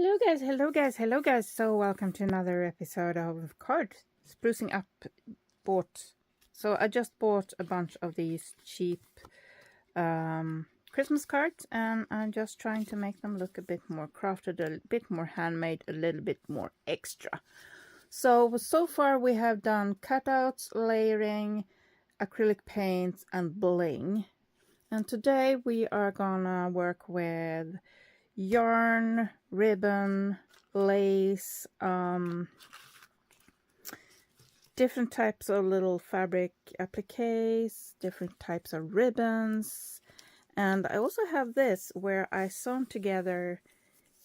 Hello guys. So welcome to another episode of Card Sprucing Up. I just bought a bunch of these cheap Christmas cards, and I'm just trying to make them look a bit more crafted, a bit more handmade, a little bit more extra. So far we have done cutouts, layering, acrylic paints, and bling. And today we are gonna work with yarn, ribbon, lace, different types of little fabric appliques, different types of ribbons. And I also have this where I sewn together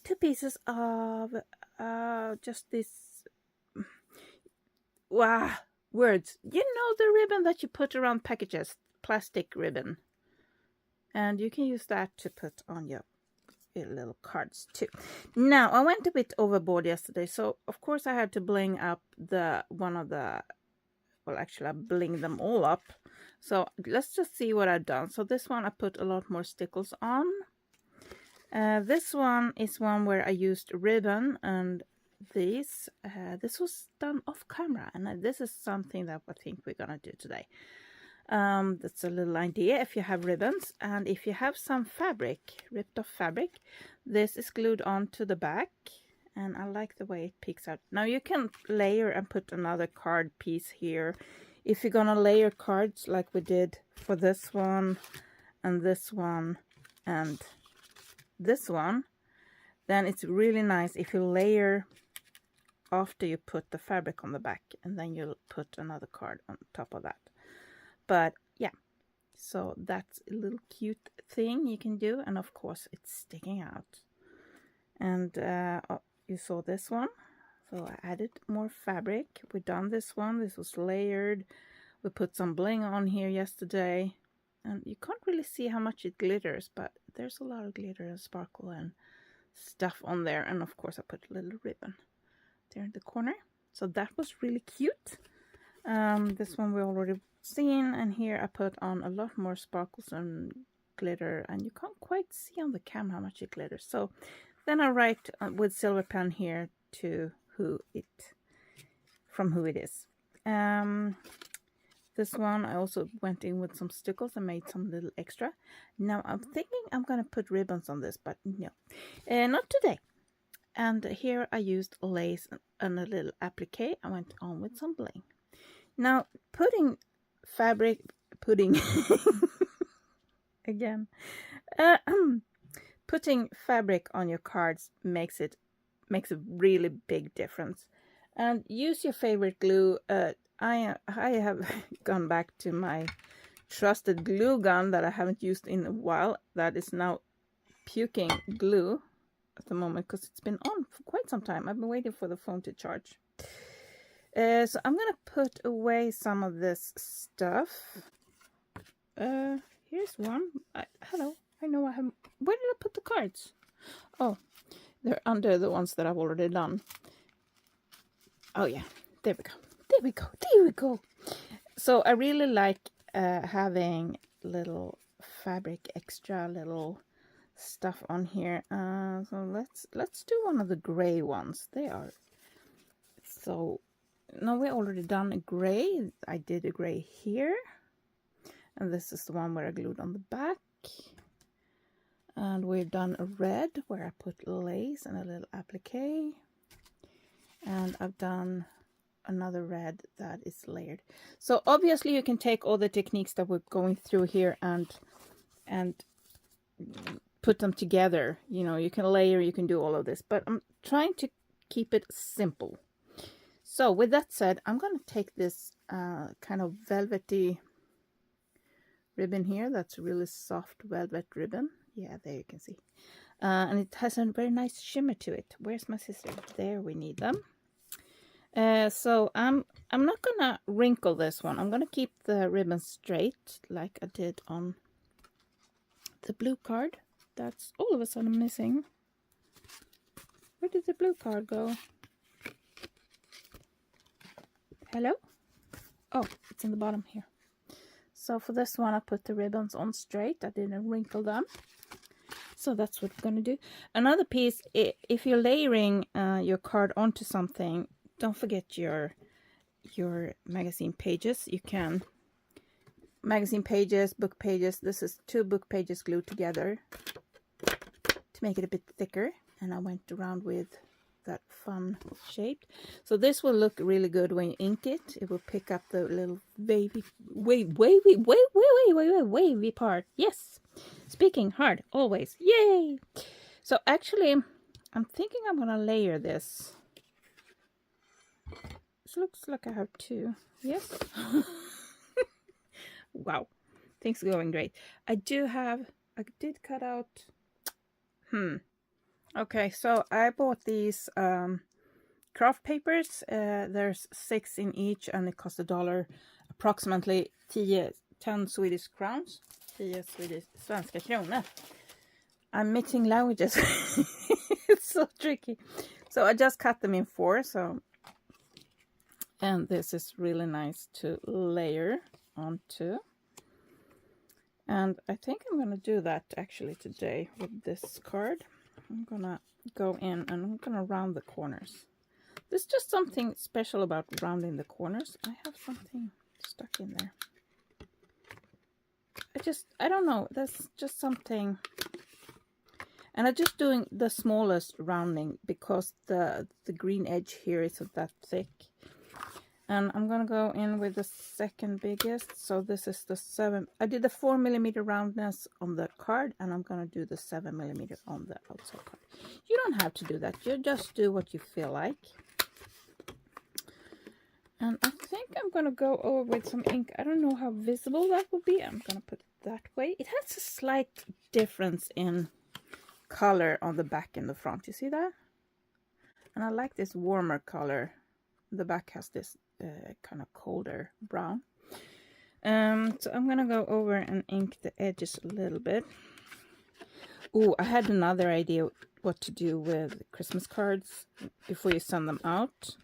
two pieces of just this words. You know, the ribbon that you put around packages, plastic ribbon. And you can use that to put on your little cards too. Now, I went a bit overboard yesterday, so of course I had to bling up I blinged them all up. So let's just see what I've done. So this one I put a lot more stickles on. This one is one where I used ribbon, and this was done off camera, and this is something that I think we're gonna do today. That's a little idea. If you have ribbons and if you have some fabric, ripped off fabric, this is glued onto the back, and I like the way it peeks out. Now you can layer and put another card piece here. If you're gonna layer cards like we did for this one and this one and this one, then it's really nice if you layer after you put the fabric on the back, and then you'll put another card on top of that. But yeah, so that's a little cute thing you can do, and of course it's sticking out. And you saw this one, so I added more fabric. We done this one. This was layered. We put some bling on here yesterday, and you can't really see how much it glitters, but there's a lot of glitter and sparkle and stuff on there. And of course I put a little ribbon there in the corner, so that was really cute. This one we already seen, and here I put on a lot more sparkles and glitter, and you can't quite see on the camera how much it glitters. So then I write with silver pen here to who it is. This one I also went in with some stickles and made some little extra. Now I'm thinking I'm gonna put ribbons on this, but no, not today. And here I used lace and a little applique. I went on with some bling. Now putting putting fabric on your cards makes a really big difference. And use your favorite glue. I have gone back to my trusted glue gun that I haven't used in a while. That is now puking glue at the moment because it's been on for quite some time. I've been waiting for the phone to charge. So I'm gonna put away some of this stuff. Here's one. Hello. I know I have. Where did I put the cards? Oh, they're under the ones that I've already done. Oh yeah, there we go. So I really like having little fabric extra, little stuff on here. So let's do one of the gray ones. They are so. No, we already done a gray. I did a gray here, and this is the one where I glued on the back. And we've done a red where I put lace and a little applique, and I've done another red that is layered. So obviously you can take all the techniques that we're going through here and put them together. You know, you can layer, you can do all of this, but I'm trying to keep it simple. So with that said, I'm going to take this kind of velvety ribbon here. That's a really soft velvet ribbon. Yeah, there you can see. And it has a very nice shimmer to it. Where's my sister? There, we need them. So I'm not going to wrinkle this one. I'm going to keep the ribbon straight like I did on the blue card. That's all of a sudden missing. Where did the blue card go? Hello? Oh, it's in the bottom here. So for this one, I put the ribbons on straight. I didn't wrinkle them. So that's what we're going to do. Another piece, if you're layering your card onto something, don't forget your magazine pages. You can magazine pages, book pages. This is 2 book pages glued together to make it a bit thicker, and I went around with that fun shape. So this will look really good when you ink it. It will pick up the little wavy part. Yes, speaking hard always. Yay! So actually, I'm thinking I'm gonna layer this. This looks like I have 2. Yes. Wow, things are going great. I did cut out. Okay, so I bought these craft papers. There's 6 in each, and it cost $1, approximately 10 Swedish crowns. 10 svenska kronor. I'm mixing languages. It's so tricky. So I just cut them in 4. So, and this is really nice to layer onto. And I think I'm gonna do that actually today with this card. I'm gonna go in and I'm gonna round the corners. There's just something special about rounding the corners. I have something stuck in there. I don't know, that's just something. And I'm just doing the smallest rounding because the green edge here isn't that thick. And I'm gonna go in with the second biggest. So this is the 7. I did the 4mm roundness on the card, and I'm gonna do the 7mm on the outside card. You don't have to do that. You just do what you feel like. And I think I'm gonna go over with some ink. I don't know how visible that will be. I'm gonna put it that way. It has a slight difference in color on the back and the front. You see that? And I like this warmer color. The back has this kind of colder brown. So I'm gonna go over and ink the edges a little bit. Oh, I had another idea what to do with Christmas cards before you send them out.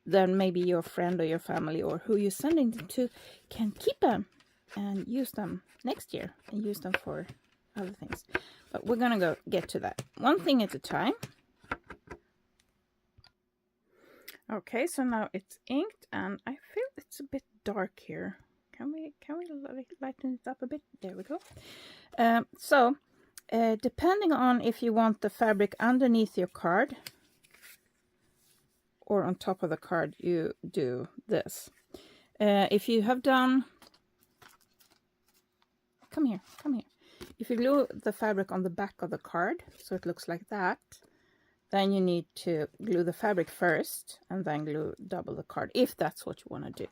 Then maybe your friend or your family or who you're sending them to can keep them and use them next year and use them for other things. But we're gonna get to that one thing at a time. Okay, so now it's inked, and I feel it's a bit dark here. Can we lighten it up a bit? There we go. Depending on if you want the fabric underneath your card or on top of the card, you do this. If you have done, come here. If you glue the fabric on the back of the card, so it looks like that, then you need to glue the fabric first and then glue double the card, if that's what you want to do.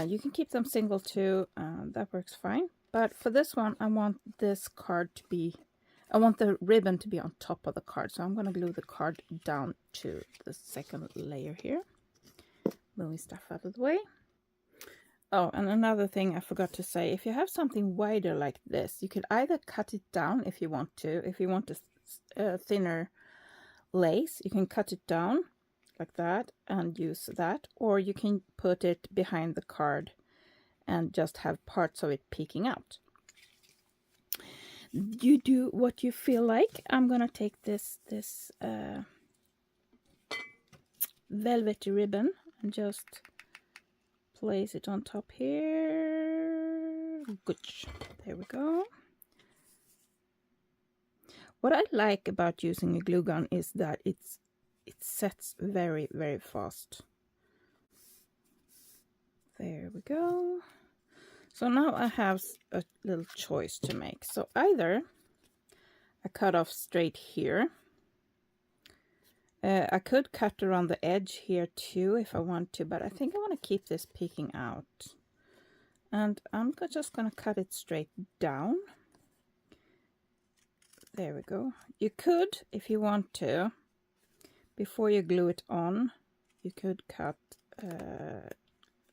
You can keep them single too, that works fine. But for this one, I want this card to be, I want the ribbon to be on top of the card. So I'm going to glue the card down to the second layer here. Moving stuff out of the way. Oh, and another thing I forgot to say, if you have something wider like this, you could either cut it down if you want to. If you want a thinner lace, you can cut it down like that and use that, or you can put it behind the card and just have parts of it peeking out. You do what you feel like. I'm gonna take this velvety ribbon and just place it on top here. Good. There we go. What I like about using a glue gun is that it sets very, very fast. There we go. So now I have a little choice to make. So either I cut off straight here. I could cut around the edge here too if I want to, but I think I want to keep this peeking out. And I'm just going to cut it straight down. There we go. You could, if you want to, before you glue it on, you could cut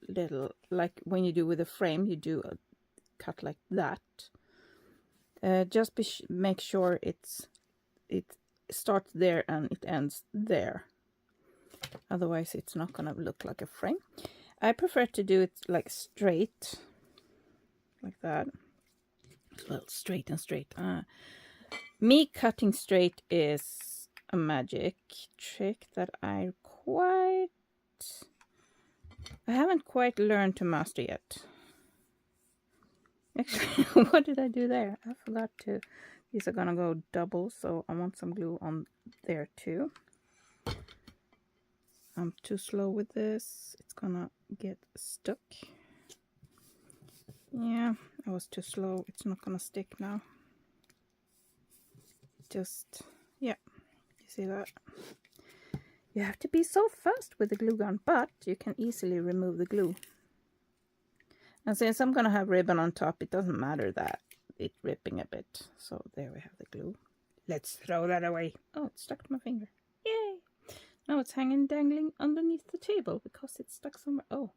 little, like when you do with a frame, you do a cut like that. Just make sure it starts there and it ends there. Otherwise, it's not gonna look like a frame. I prefer to do it like straight, like that. Well, straight and straight. Me cutting straight is a magic trick that I haven't quite learned to master yet. Actually, what did I do there? I forgot to. These are gonna go double, so I want some glue on there too. I'm too slow with this. It's gonna get stuck. Yeah, I was too slow. It's not gonna stick now. Just, yeah, you see that? You have to be so fast with the glue gun, but you can easily remove the glue. And since I'm gonna have ribbon on top, it doesn't matter that it's ripping a bit. So there we have the glue. Let's throw that away. Oh, it stuck to my finger. Yay! Now it's hanging dangling underneath the table because it's stuck somewhere. Oh,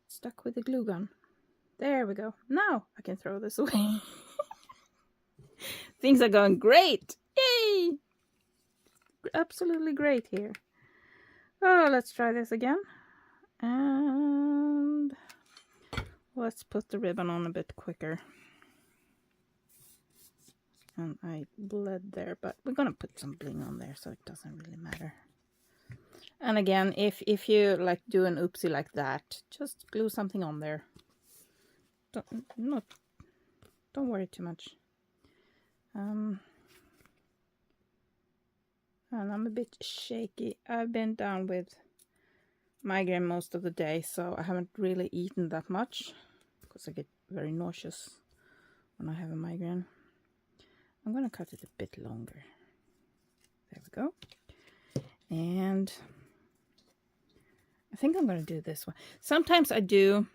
it's stuck with the glue gun. There we go. Now I can throw this away. Things are going great. Yay! Absolutely great here. Oh, let's try this again. And let's put the ribbon on a bit quicker. And I bled there, but we're gonna put some bling on there, so it doesn't really matter. And again, if you like do an oopsie like that, just glue something on there. Don't worry too much. And I'm a bit shaky. I've been down with migraine most of the day, so I haven't really eaten that much because I get very nauseous when I have a migraine. I'm gonna cut it a bit longer. There we go. And I think I'm gonna do this one. Sometimes I do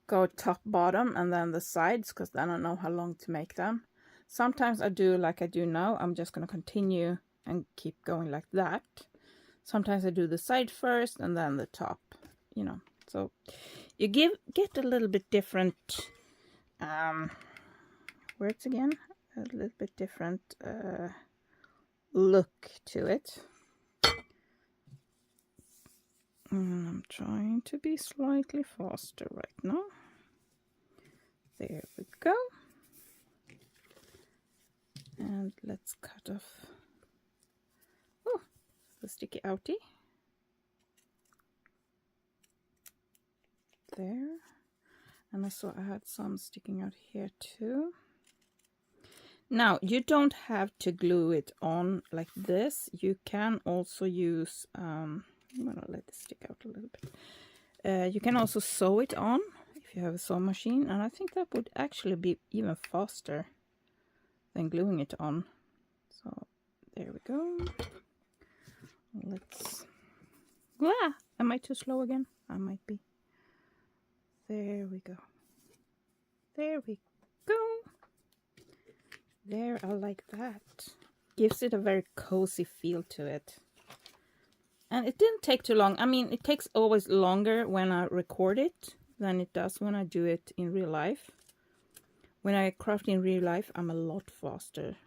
go top bottom and then the sides because then I know how long to make them. Sometimes I do like I do now. I'm just gonna continue and keep going like that. Sometimes I do the side first and then the top, you know. So you get a little bit different words again, a little bit different look to it. And I'm trying to be slightly faster right now. There we go. And let's cut off the sticky outie. There. And I saw I had some sticking out here too. Now, you don't have to glue it on like this. You can also use, I'm gonna let it stick out a little bit. You can also sew it on if you have a sewing machine. And I think that would actually be even faster than gluing it on. So there we go. Let's, am I too slow again? I might be. There we go. There we go. There, I like that. Gives it a very cozy feel to it. And it didn't take too long. I mean, it takes always longer when I record it than it does when I do it in real life. When I craft in real life, I'm a lot faster.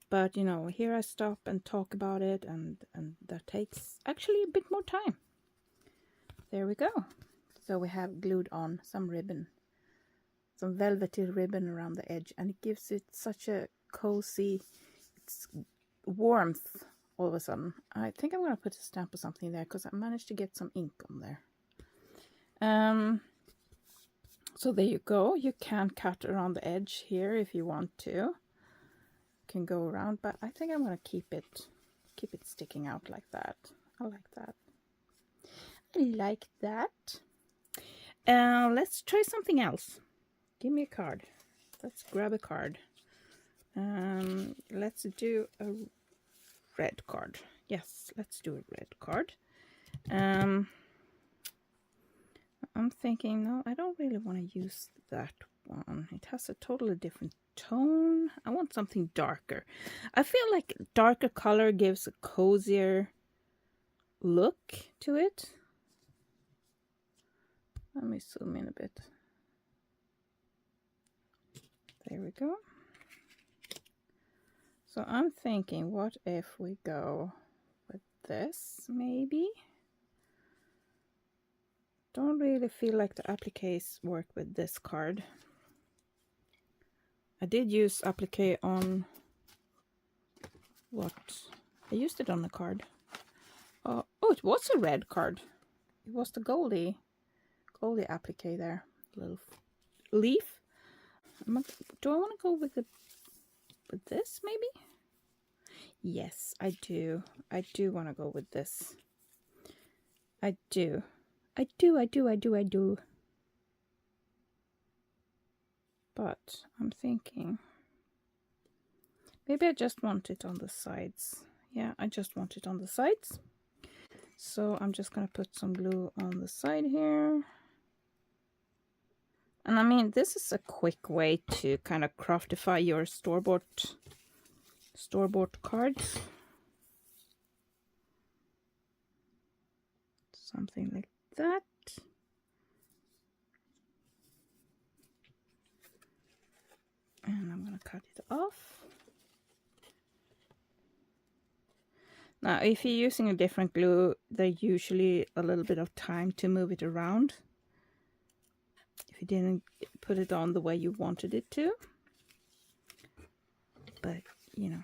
But, you know, here I stop and talk about it, and that takes actually a bit more time. There we go. So we have glued on some ribbon. Some velvety ribbon around the edge, and it gives it such a cozy warmth all of a sudden. I think I'm going to put a stamp or something there because I managed to get some ink on there. So there you go. You can cut around the edge here if you want to. You can go around, but I think I'm going to keep it sticking out like that. I like that. I like that. Let's try something else. Give me a card. Let's grab a card. Let's do a red card. Yes, let's do a red card. I'm thinking, no, I don't really want to use that one. It has a totally different tone. I want something darker. I feel like darker color gives a cozier look to it. Let me zoom in a bit. There we go. So I'm thinking, what if we go with this, maybe? Don't really feel like the appliques work with this card. I did use applique on what? I used it on the card. Oh, it was a red card. It was the goldy applique there. Little leaf. Do I want to go with this maybe? Yes, I do. I do want to go with this. I do. I do. But I'm thinking maybe I just want it on the sides. Yeah, I just want it on the sides. So I'm just going to put some glue on the side here. And I mean, this is a quick way to kind of craftify your store-bought cards. Something like that. And I'm going to cut it off. Now, if you're using a different glue, there's usually a little bit of time to move it around. If you didn't put it on the way you wanted it to. But, you know.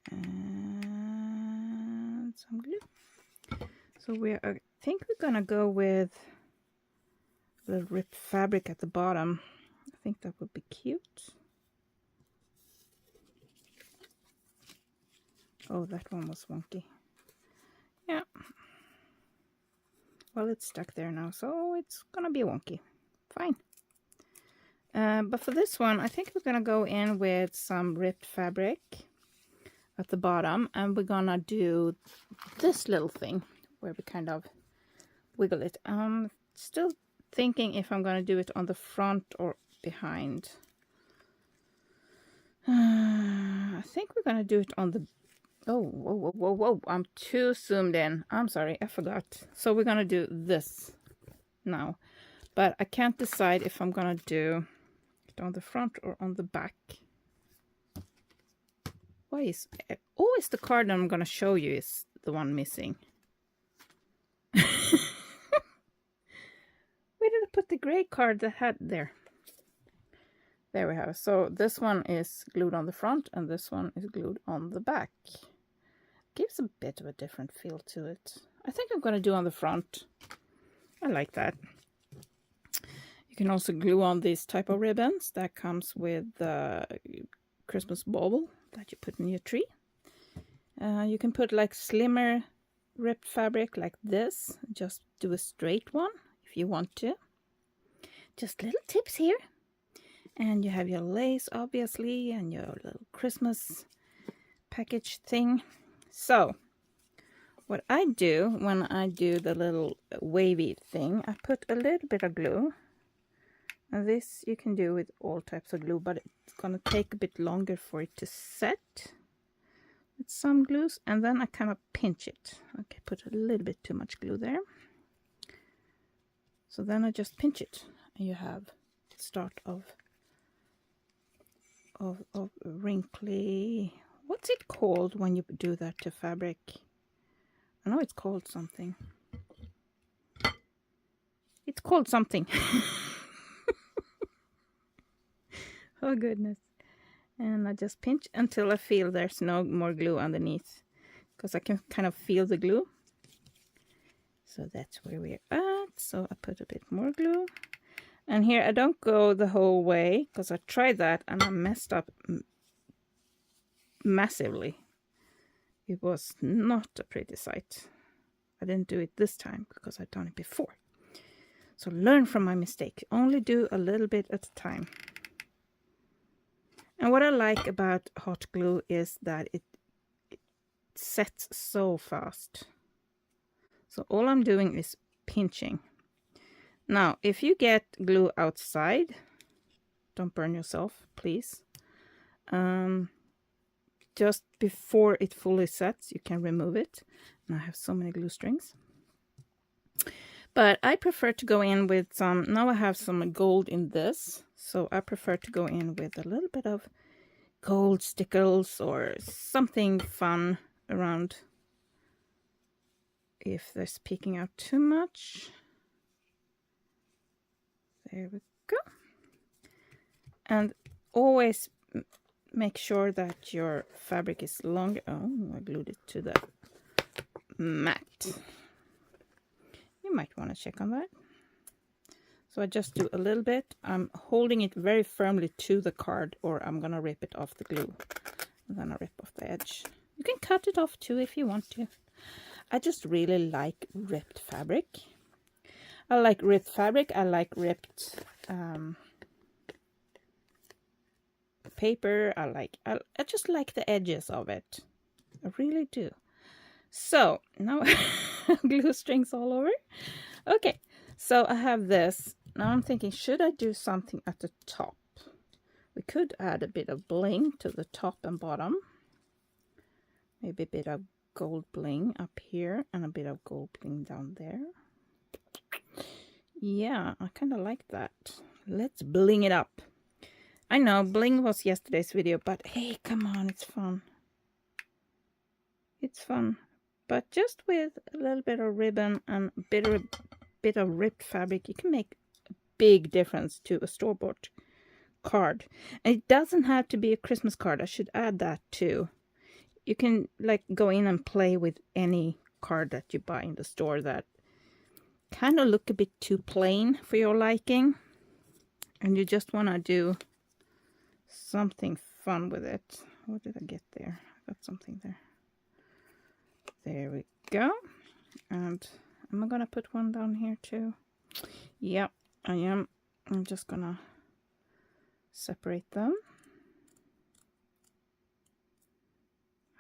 And some glue. So I think we're going to go with the ripped fabric at the bottom. I think that would be cute. Oh, that one was wonky. Yeah. Well, it's stuck there now, so it's gonna be wonky. Fine. But for this one, I think we're gonna go in with some ripped fabric at the bottom, and we're gonna do this little thing where we kind of wiggle it. Still thinking if I'm gonna do it on the front or behind. I think we're gonna do it on the... Oh, whoa, I'm too zoomed in. I'm sorry, I forgot. So we're gonna do this now. But I can't decide if I'm gonna do it on the front or on the back. Why is... always the card I'm gonna show you is the one missing. Where did I put the gray card that had... There. There we have. So this one is glued on the front and this one is glued on the back. Gives a bit of a different feel to it. I think I'm going to do on the front. I like that. You can also glue on these type of ribbons that comes with the Christmas bauble that you put in your tree. You can put like slimmer ripped fabric like this. Just do a straight one if you want to. Just little tips here. And you have your lace, obviously, and your little Christmas package thing. So, what I do when I do the little wavy thing, I put a little bit of glue. And this you can do with all types of glue, but it's going to take a bit longer for it to set. With some glues, and then I kind of pinch it. Okay, put a little bit too much glue there. So then I just pinch it, and you have the start of wrinkly... What's it called when you do that to fabric? I know it's called something. It's called something. Oh goodness. And I just pinch until I feel there's no more glue underneath. Because I can kind of feel the glue. So that's where we're at. So I put a bit more glue. And here I don't go the whole way, because I tried that and I messed up massively. It was not a pretty sight. I didn't do it this time because I'd done it before. So learn from my mistake. Only do a little bit at a time. And what I like about hot glue is that it sets so fast. So all I'm doing is pinching. Now, if you get glue outside, don't burn yourself, please. Just before it fully sets, you can remove it. And I have so many glue strings. But I prefer to go in with some... Now I have some gold in this. So I prefer to go in with a little bit of gold stickles or something fun around if they're peeking out too much. There we go. And always make sure that your fabric is long. Oh, I glued it to the mat. You might want to check on that. So I just do a little bit. I'm holding it very firmly to the card, or I'm gonna rip it off the glue. I'm gonna rip off the edge. You can cut it off too if you want to. I just really like ripped fabric. I like ripped fabric. I like ripped paper. I just like the edges of it. I really do. So now glue strings all over. Okay, so I have this. Now I'm thinking, should I do something at the top? We could add a bit of bling to the top and bottom. Maybe a bit of gold bling up here and a bit of gold bling down there. Yeah, I kind of like that. Let's bling it up. I know bling was yesterday's video, but hey, come on, it's fun. It's fun. But just with a little bit of ribbon and a bit of ripped fabric, you can make a big difference to a store-bought card. And it doesn't have to be a Christmas card. I should add that too. You can like go in and play with any card that you buy in the store that kind of look a bit too plain for your liking. And you just want to do something fun with it. What did I get there? I got something there. There we go. And am I gonna put one down here too? Yep, I am. I'm just gonna separate them.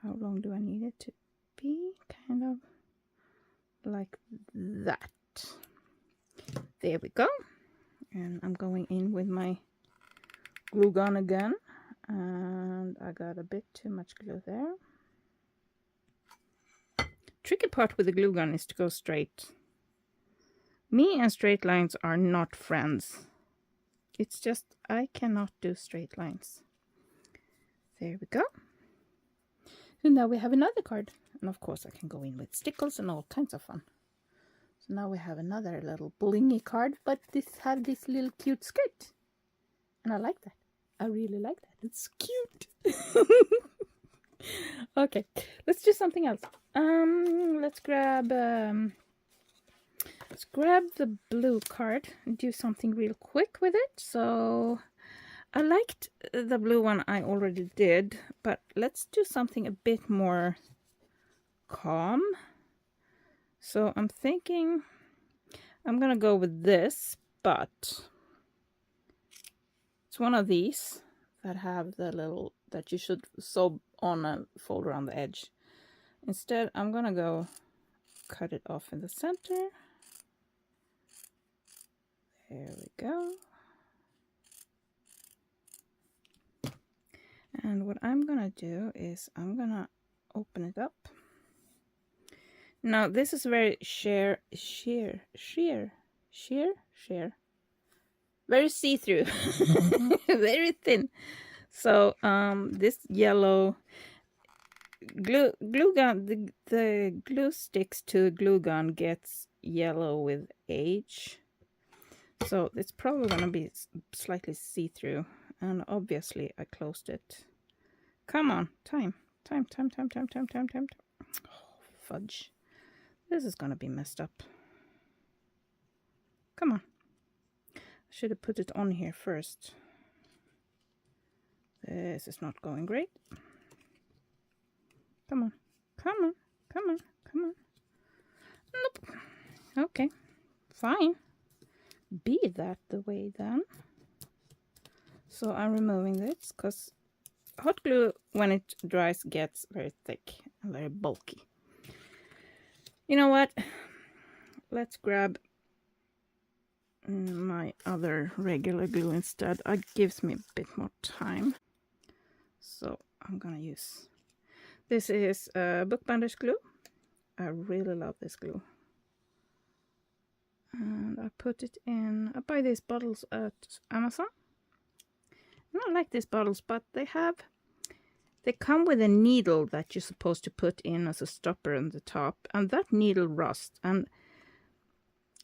How long do I need it to be? Kind of like that. There we go. And I'm going in with my glue gun again. And I got a bit too much glue there. Tricky part with the glue gun is to go straight. Me and straight lines are not friends. It's just I cannot do straight lines. There we go. So now we have another card. And of course I can go in with stickles and all kinds of fun. So now we have another little blingy card, but this had this little cute skirt. And I like that. I really like that. It's cute. Okay, let's do something else. Let's grab the blue card and do something real quick with it. So I liked the blue one I already did, but let's do something a bit more calm. So I'm thinking I'm gonna go with this, but it's one of these that have the little that you should sew on and fold around the edge. Instead, I'm gonna go cut it off in the center. There we go. And what I'm gonna do is I'm gonna open it up. Now this is very sheer, very see-through, very thin. So this yellow glue gun, the glue sticks to the glue gun gets yellow with age. So it's probably going to be slightly see-through. And obviously I closed it. Come on, time. Oh, fudge. This is going to be messed up. Come on. I should have put it on here first. This is not going great. Come on. Nope. Okay. Fine. Be that the way then. So I'm removing this because hot glue, when it dries, gets very thick and very bulky. You know what? Let's grab my other regular glue instead. It gives me a bit more time. So I'm gonna use, this is bookbinders glue. I really love this glue. And I put it in, I buy these bottles at Amazon. And I like these bottles, but they come with a needle that you're supposed to put in as a stopper on the top. And that needle rusts. And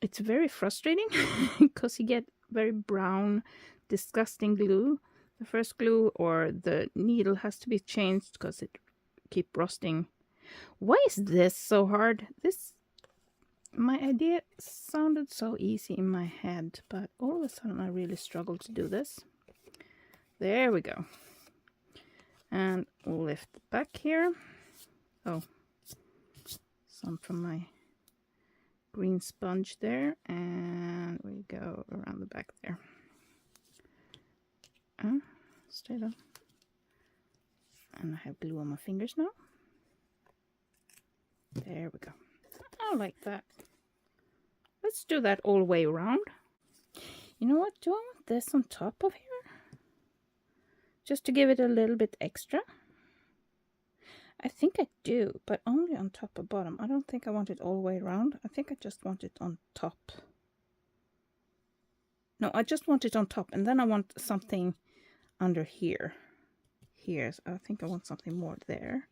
it's very frustrating because you get very brown, disgusting glue the first glue, or the needle has to be changed because it keep rusting. Why is this so hard? My idea sounded so easy in my head, but all of a sudden I really struggle to do this. There we go. And lift back here. Oh, some from my green sponge there, and we go around the back there. Straight on. And I have glue on my fingers now. There we go. I like that. Let's do that all the way around. You know what? Do I want this on top of here? Just to give it a little bit extra? I think I do, but only on top or bottom. I don't think I want it all the way around. I think I just want it on top. No, I just want it on top, and then I want something under here. Here, so I think I want something more there.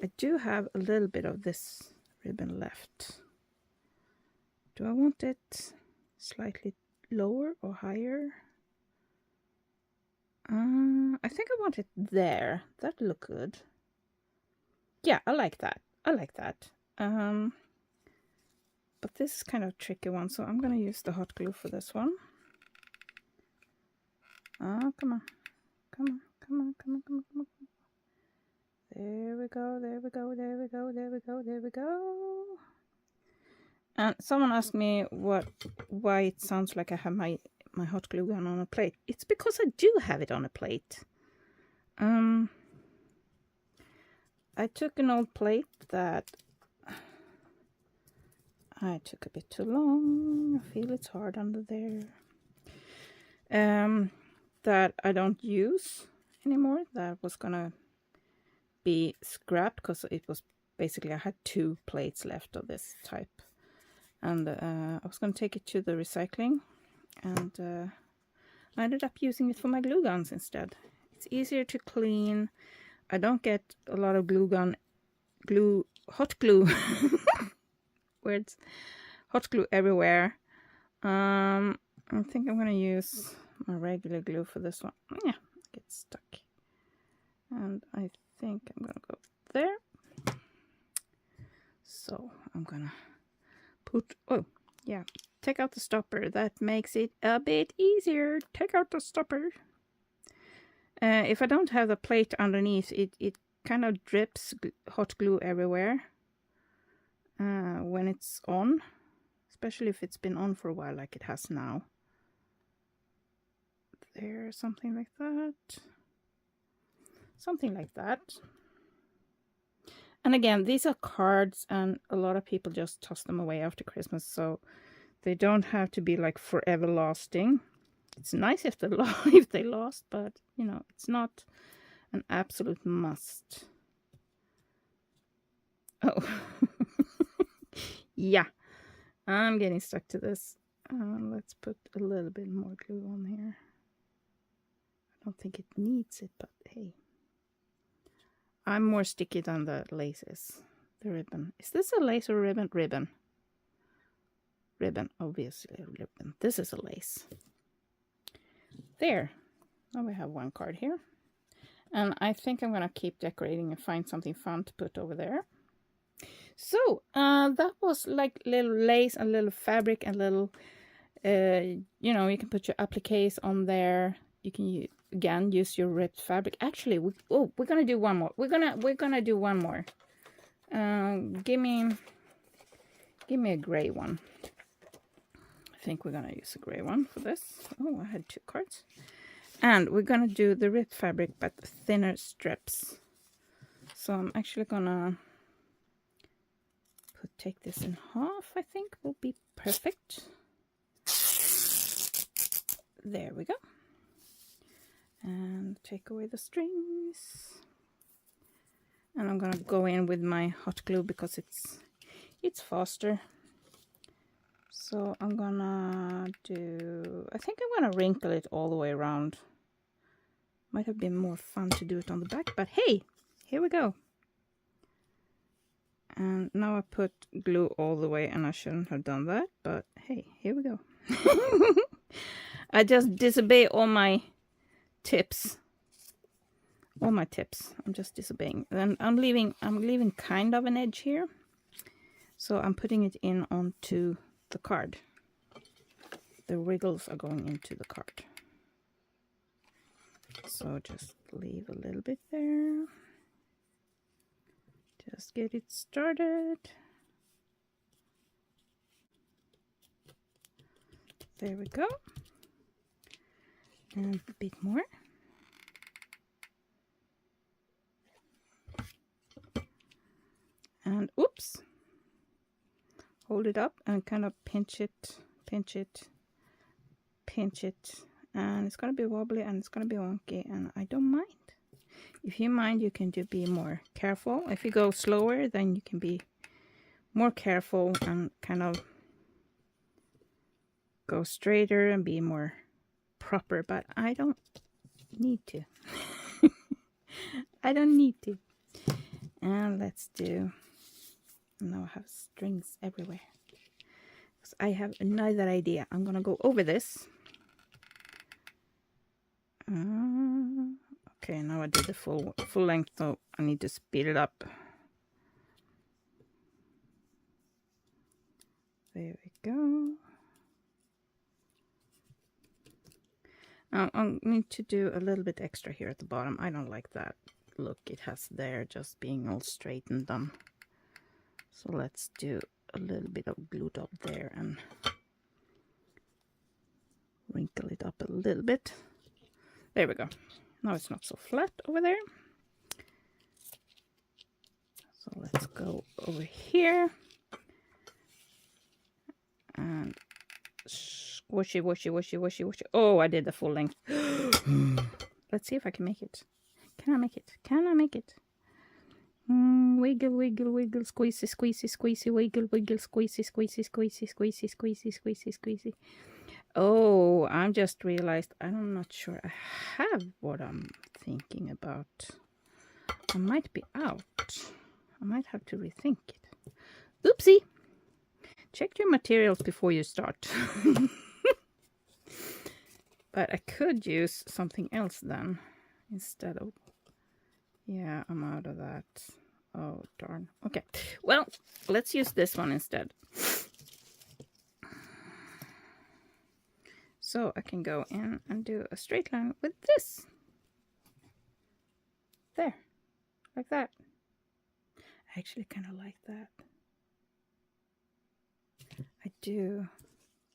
I do have a little bit of this ribbon left. Do I want it slightly lower or higher? I think I want it there. That'd look good. Yeah, I like that. I like that. But this is kind of a tricky one, so I'm going to use the hot glue for this one. Oh, come on. Come on, come on, come on, come on, come on. There we go, there we go, there we go, there we go, there we go. And someone asked me why it sounds like I have my hot glue gun on a plate. It's because I do have it on a plate. I took an old plate that I took a bit too long. I feel it's hard under there. That I don't use anymore. That was gonna be scrapped because it was basically, I had 2 plates left of this type. And I was going to take it to the recycling, and I ended up using it for my glue guns instead. It's easier to clean. I don't get a lot of hot glue words, hot glue everywhere. I think I'm going to use my regular glue for this one. Yeah, it gets stuck. And I think I'm going to go there. So I'm going to oh yeah, take out the stopper. That makes it a bit easier. Take out the stopper. If I don't have the plate underneath, it kind of drips hot glue everywhere when it's on, especially if it's been on for a while like it has now. There, something like that. Something like that. And again, these are cards, and a lot of people just toss them away after Christmas, so they don't have to be like forever lasting. It's nice if they last, but you know, it's not an absolute must. Oh, yeah, I'm getting stuck to this. Let's put a little bit more glue on here. I don't think it needs it, but hey. I'm more sticky than the laces. The ribbon. Is this a lace or ribbon? Ribbon. Ribbon. Obviously a ribbon. This is a lace. There. Now we have one card here. And I think I'm going to keep decorating and find something fun to put over there. So, that was like little lace and little fabric and little, you know, you can put your appliques on there. You can again use your ripped fabric. Actually, we're gonna do one more. We're gonna do one more. Give me a gray one. I think we're gonna use a gray one for this. Oh, I had 2 cards. And we're gonna do the ripped fabric but thinner strips. So I'm actually gonna take this in half. I think will be perfect. There we go. And take away the strings. And I'm gonna go in with my hot glue because it's faster. So I'm gonna I think I'm gonna wrinkle it all the way around. Might have been more fun to do it on the back, but hey, here we go. And now I put glue all the way, and I shouldn't have done that, but hey, here we go. I just disobey all my tips. All my tips. I'm just disobeying. And I'm leaving kind of an edge here. So I'm putting it in onto the card. The wriggles are going into the card. So just leave a little bit there. Just get it started. There we go. And a bit more. And oops. Hold it up and kind of pinch it, pinch it, pinch it. And it's going to be wobbly and it's going to be wonky, and I don't mind. If you mind, you can be more careful. If you go slower, then you can be more careful and kind of go straighter and be more proper, but I don't need to. I don't need to. And let's do, now I have strings everywhere. So I have another idea. I'm gonna go over this. Okay, now I did the full length, so I need to speed it up. There we go. I need to do a little bit extra here at the bottom. I don't like that look it has there, just being all straight and done. So let's do a little bit of glue dot there and wrinkle it up a little bit. There we go. Now it's not so flat over there. So let's go over here and squishy, washy, washy, washy, washy. Oh, I did the full length. Let's see if I can make it. Can I make it? Can I make it? Wiggle, wiggle, wiggle, squeezy, squeezy, squeezy, wiggle, wiggle, squeezy, squeezy, squeezy, squeezy, squeezy, squeezy, squeezy. Oh, I just realized I'm not sure I have what I'm thinking about. I might be out. I might have to rethink it. Oopsie! Check your materials before you start. But I could use something else then instead of... Yeah, I'm out of that. Oh, darn. Okay, well, let's use this one instead. So I can go in and do a straight line with this. There, like that. I actually kind of like that. I do.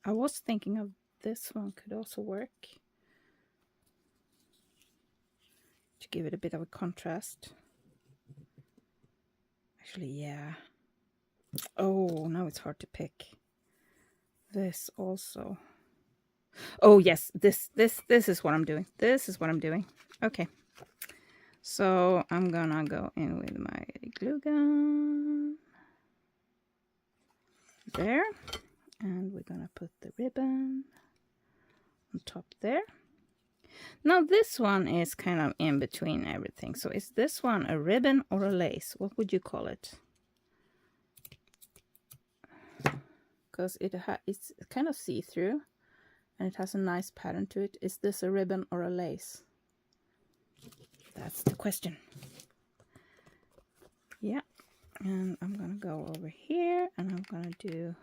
I was thinking of this one could also work. To give it a bit of a contrast. Actually, yeah. Oh, now it's hard to pick. This also. Oh yes, this is what I'm doing. This is what I'm doing. Okay. So I'm gonna go in with my glue gun. There. And we're gonna put the ribbon on top there. Now this one is kind of in between everything. So is this one a ribbon or a lace? What would you call it? Because it's kind of see-through and it has a nice pattern to it. Is this a ribbon or a lace? That's the question. Yeah, and I'm gonna go over here and I'm gonna do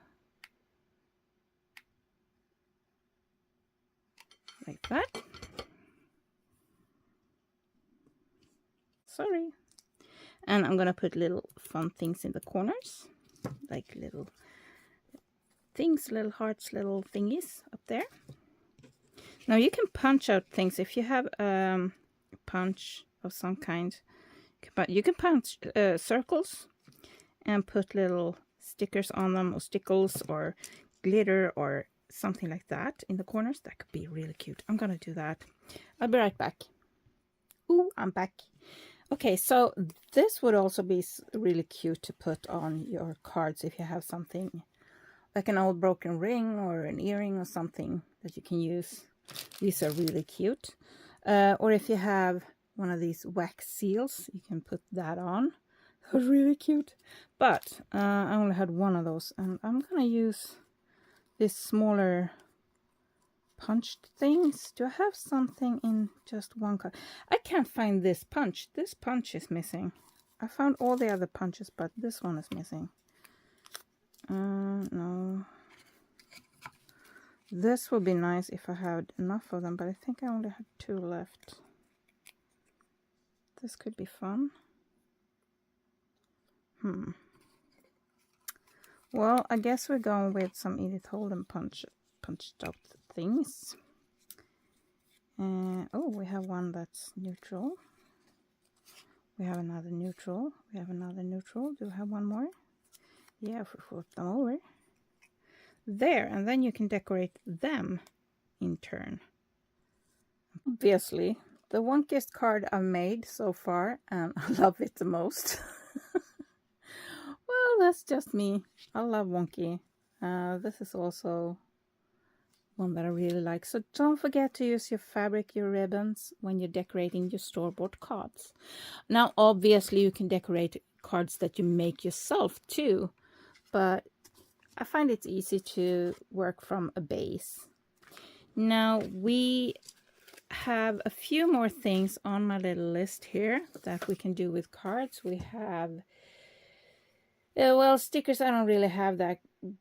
like that. Sorry. And I'm gonna put little fun things in the corners, like little things, little hearts, little thingies up there. Now you can punch out things if you have a punch of some kind. You can punch circles and put little stickers on them, or stickles, or glitter, or something like that in the corners. That could be really cute. I'm gonna do that. I'll be right back. Ooh, I'm back. Okay, so this would also be really cute to put on your cards if you have something like an old broken ring or an earring or something that you can use. These are really cute. Or if you have one of these wax seals, you can put that on. They're really cute. But I only had one of those, and I'm gonna use this smaller punched things. Do I have something in just one card? I can't find this punch. This punch is missing. I found all the other punches, but this one is missing. No. This would be nice if I had enough of them, but I think I only have 2 left. This could be fun. Well, I guess we're going with some Edith Holden punched out things. Oh, we have one that's neutral. We have another neutral. We have another neutral. Do we have one more? Yeah, if we flip them over. There, and then you can decorate them in turn. Obviously, the wonkiest card I've made so far, and I love it the most. Well, that's just me. I love wonky. This is also one that I really like. So don't forget to use your fabric, your ribbons, when you're decorating your store-bought cards. Now, obviously, you can decorate cards that you make yourself too, but I find it's easy to work from a base. Now, we have a few more things on my little list here that we can do with cards. We have, well, stickers. I don't really have that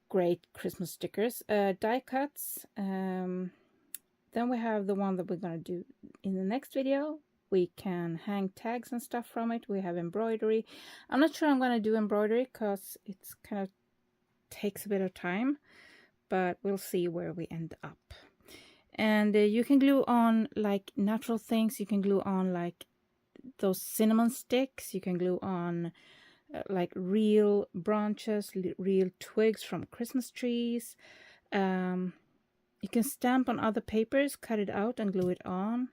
great Christmas stickers. Die cuts. Then we have the one that we're going to do in the next video. We can hang tags and stuff from it. We have embroidery. I'm not sure I'm going to do embroidery because it's kind of takes a bit of time, but we'll see where we end up. And you can glue on like natural things. You can glue on like those cinnamon sticks. You can glue on like real branches, real twigs from Christmas trees. You can stamp on other papers, cut it out and glue it on,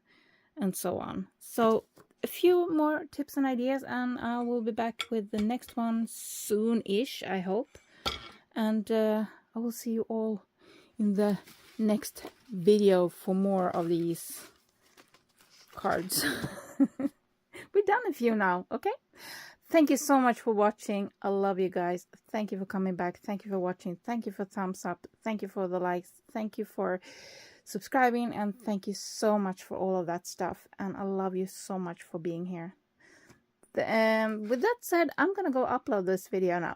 and so on. So a few more tips and ideas, and I will be back with the next one soon-ish, I hope. And I will see you all in the next video for more of these cards. We've done a few now, okay? Thank you so much for watching. I love you guys. Thank you for coming back. Thank you for watching. Thank you for thumbs up. Thank you for the likes. Thank you for subscribing. And thank you so much for all of that stuff. And I love you so much for being here. With that said, I'm going to go upload this video now.